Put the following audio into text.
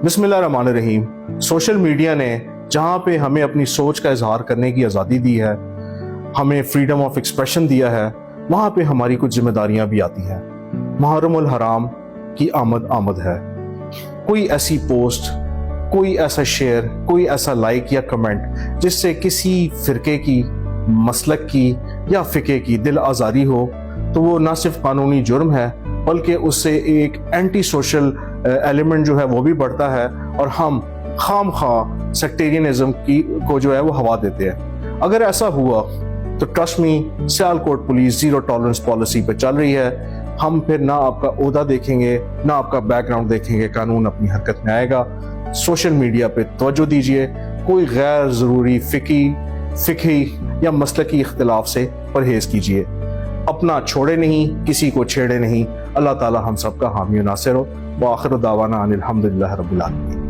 بسم اللہ الرحمن الرحیم۔ سوشل میڈیا نے جہاں پہ ہمیں اپنی سوچ کا اظہار کرنے کی آزادی دی ہے، ہمیں فریڈم آف ایکسپریشن دیا ہے، وہاں پہ ہماری کچھ ذمہ داریاں بھی آتی ہیں۔ محرم الحرام کی آمد ہے۔ کوئی ایسی پوسٹ، کوئی ایسا شیئر، کوئی ایسا لائک یا کمنٹ جس سے کسی فرقے کی، مسلک کی یا فقہ کی دل آزاری ہو تو وہ نہ صرف قانونی جرم ہے بلکہ اس سے ایک اینٹی سوشل ایلیمنٹ جو ہے وہ بھی بڑھتا ہے، اور ہم خام خواہ سیکٹیرینزم کو جو ہے وہ ہوا دیتے ہیں۔ اگر ایسا ہوا تو trust me, Sialkot police zero tolerance policy پہ چل رہی ہے۔ ہم پھر نہ آپ کا عہدہ دیکھیں گے، نہ آپ کا بیک گراؤنڈ دیکھیں گے، قانون اپنی حرکت میں آئے گا۔ سوشل میڈیا پہ توجہ دیجیے، کوئی غیر ضروری فقہی یا مسلکی اختلاف سے پرہیز کیجیے۔ اپنا چھوڑے نہیں، کسی کو چھیڑے نہیں۔ اللہ تعالی ہم سب کا حامی و ناصر ہو۔ وآخر دعوانا ان الحمدللہ رب العالمین۔